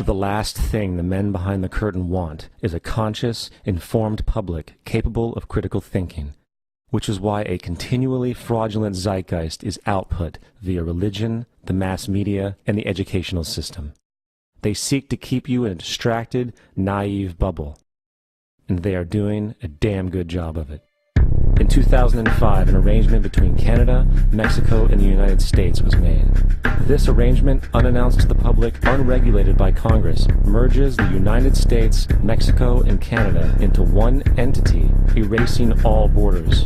The last thing the men behind the curtain want is a conscious, informed public capable of critical thinking, which is why a continually fraudulent zeitgeist is output via religion, the mass media, and the educational system. They seek to keep you in a distracted, naive bubble, and they are doing a damn good job of it. In 2005, an arrangement between Canada, Mexico, and the United States was made. This arrangement, unannounced to the public, unregulated by Congress, merges the United States, Mexico, and Canada into one entity, erasing all borders.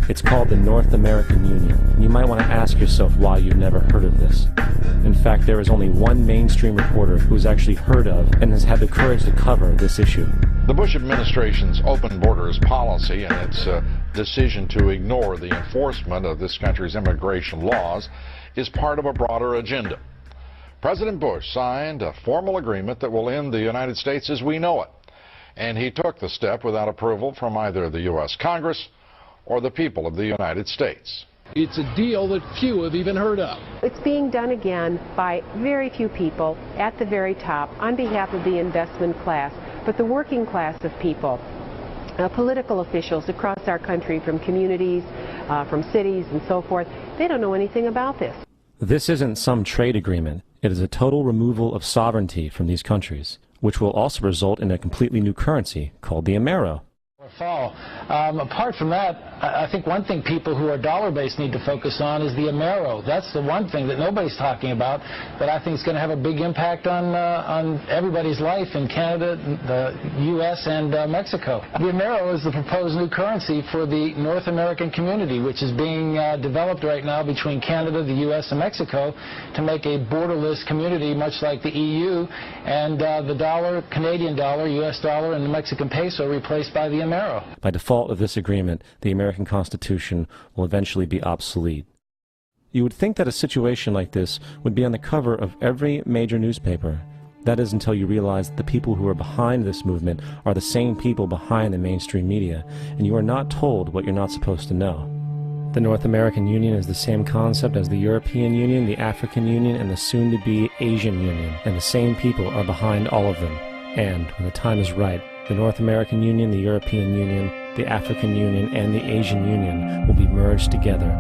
It's called the North American Union, and you might want to ask yourself why you've never heard of this. In fact, there is only one mainstream reporter who's actually heard of and has had the courage to cover this issue. The Bush administration's open borders policy and its decision to ignore the enforcement of this country's immigration laws is part of a broader agenda. President Bush signed a formal agreement that will end the United States as we know it, and he took the step without approval from either the U.S. Congress or the people of the United States. It's a deal that few have even heard of. It's being done again by very few people at the very top on behalf of the investment class, but the working class of people, political officials across our country, from communities, from cities and so forth, they don't know anything about this. This isn't some trade agreement. It is a total removal of sovereignty from these countries, which will also result in a completely new currency called the Amero. Fall. Apart from that, I think one thing people who are dollar-based need to focus on is the Amero. That's the one thing that nobody's talking about that I think is going to have a big impact on everybody's life in Canada, the U.S., and Mexico. The Amero is the proposed new currency for the North American community, which is being developed right now between Canada, the U.S., and Mexico to make a borderless community, much like the EU, and the dollar, Canadian dollar, U.S. dollar, and the Mexican peso replaced by the Amero. By default of this agreement, the American Constitution will eventually be obsolete. You would think that a situation like this would be on the cover of every major newspaper. That is until you realize that the people who are behind this movement are the same people behind the mainstream media, and you are not told what you're not supposed to know. The North American Union is the same concept as the European Union, the African Union, and the soon-to-be Asian Union, and the same people are behind all of them. And, when the time is right, the North American Union, the European Union, the African Union, and the Asian Union will be merged together,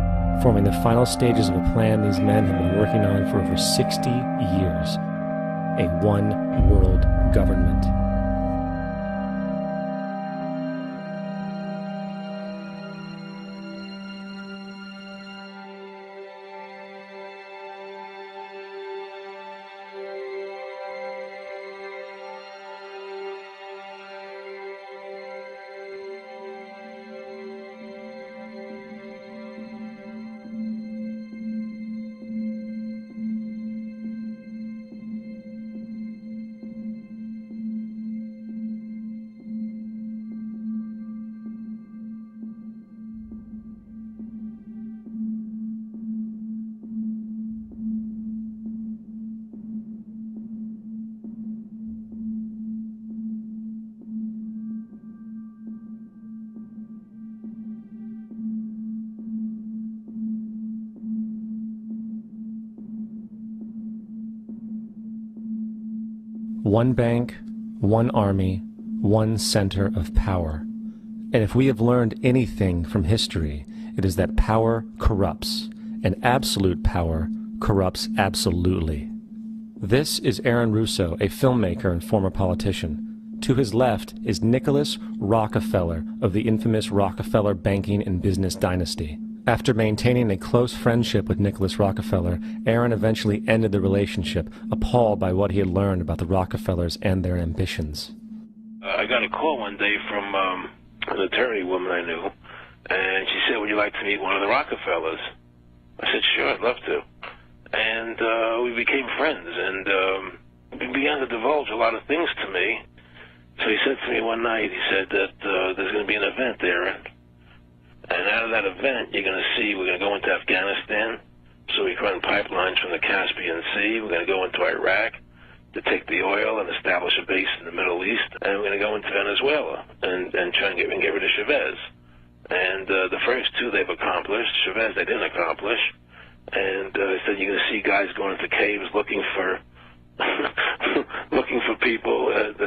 forming the final stages of a plan these men have been working on for over 60 years. A one-world government. One bank, one army, one center of power. And if we have learned anything from history, it is that power corrupts, and absolute power corrupts absolutely. This is Aaron Russo, a filmmaker and former politician. To his left is Nicholas Rockefeller of the infamous Rockefeller banking and business dynasty. After maintaining a close friendship with Nicholas Rockefeller, Aaron eventually ended the relationship, appalled by what he had learned about the Rockefellers and their ambitions. I got a call one day from an attorney woman I knew, and she said, "Would you like to meet one of the Rockefellers?" I said, "Sure, I'd love to." And we became friends, and he began to divulge a lot of things to me. So he said to me one night, he said that there's going to be an event there, and out of that event, you're going to see, we're going to go into Afghanistan, so we can run pipelines from the Caspian Sea. We're going to go into Iraq to take the oil and establish a base in the Middle East, and we're going to go into Venezuela and try and get rid of Chavez. And the first two they've accomplished. Chavez they didn't accomplish. And he said you're going to see guys going into caves looking for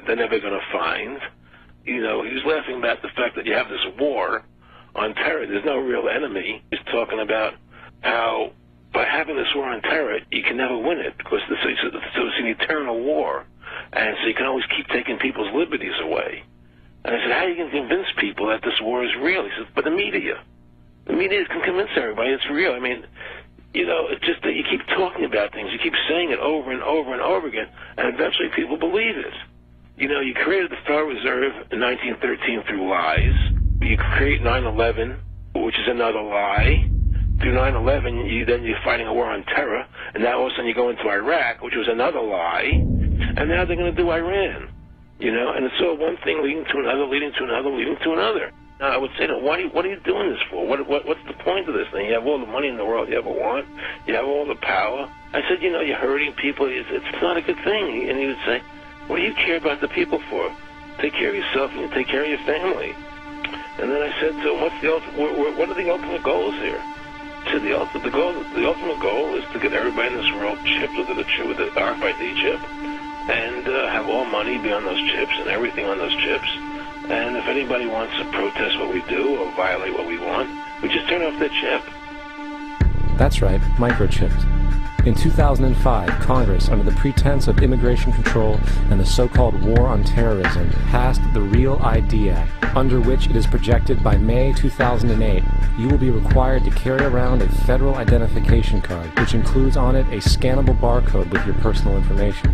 they're never going to find. You know, he was laughing about the fact that you have this war on terror. There's no real enemy. He's talking about how by having this war on terror, you can never win it because so it's an eternal war. And so you can always keep taking people's liberties away. And I said, how are you going to convince people that this war is real? He said, but the media can convince everybody it's real. I mean, you know, it's just that you keep talking about things. You keep saying it over and over and over again, and eventually people believe it. You know, you created the Federal Reserve in 1913 through lies. You create 9/11, which is another lie. Through 9/11, you're fighting a war on terror, and now all of a sudden you go into Iraq, which was another lie, and now they're going to do Iran. You know, and it's all one thing leading to another, leading to another, leading to another. Now, I would say, what are you doing this for? What's the point of this thing? You have all the money in the world you ever want. You have all the power. I said, you know, you're hurting people. It's not a good thing. And he would say, what do you care about the people for? Take care of yourself and you take care of your family. And then I said, so what are the ultimate goals here? He said, the ultimate goal is to get everybody in this world chipped with the RFID chip and have all money be on those chips and everything on those chips. And if anybody wants to protest what we do or violate what we want, we just turn off the chip. That's right, microchipped. In 2005, Congress, under the pretense of immigration control and the so-called war on terrorism, passed the REAL ID Act, under which it is projected by May 2008, you will be required to carry around a federal identification card, which includes on it a scannable barcode with your personal information.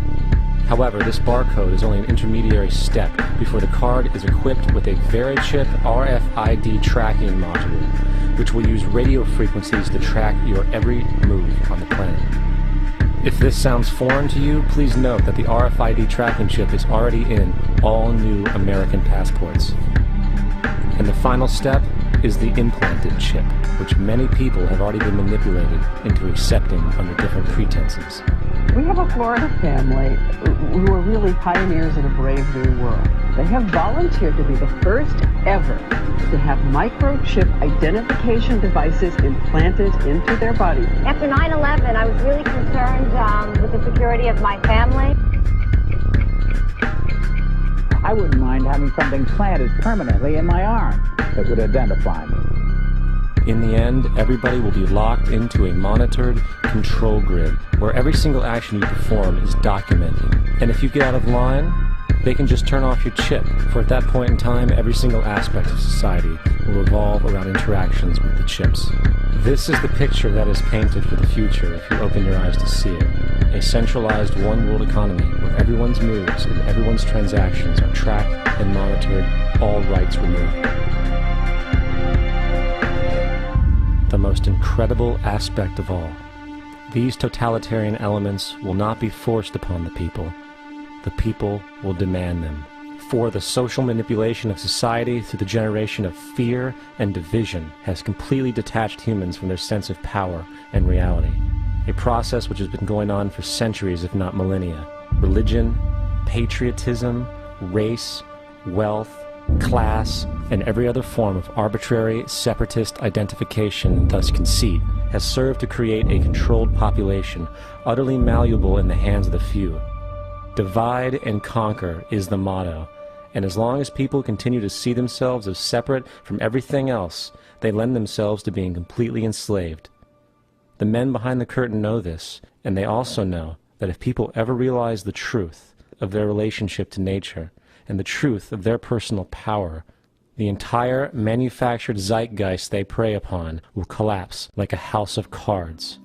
However, this barcode is only an intermediary step before the card is equipped with a VeriChip RFID tracking module, which will use radio frequencies to track your every move on the planet. If this sounds foreign to you, please note that the RFID tracking chip is already in all new American passports. And the final step is the implanted chip, which many people have already been manipulated into accepting under different pretenses. We have a Florida family who are really pioneers in a brave new world. They have volunteered to be the first ever to have microchip identification devices implanted into their body. After 9/11, I was really concerned with the security of my family. I wouldn't mind having something planted permanently in my arm that would identify me. In the end, everybody will be locked into a monitored control grid where every single action you perform is documented. And if you get out of line, they can just turn off your chip, for at that point in time, every single aspect of society will revolve around interactions with the chips. This is the picture that is painted for the future if you open your eyes to see it. A centralized one-world economy where everyone's moves and everyone's transactions are tracked and monitored, all rights removed. The most incredible aspect of all, these totalitarian elements will not be forced upon the people. The people will demand them. For the social manipulation of society through the generation of fear and division has completely detached humans from their sense of power and reality. A process which has been going on for centuries, if not millennia. Religion, patriotism, race, wealth, class, and every other form of arbitrary, separatist identification and thus conceit has served to create a controlled population, utterly malleable in the hands of the few. Divide and conquer is the motto, and as long as people continue to see themselves as separate from everything else, they lend themselves to being completely enslaved. The men behind the curtain know this, and they also know that if people ever realize the truth of their relationship to nature, and the truth of their personal power, the entire manufactured zeitgeist they prey upon will collapse like a house of cards.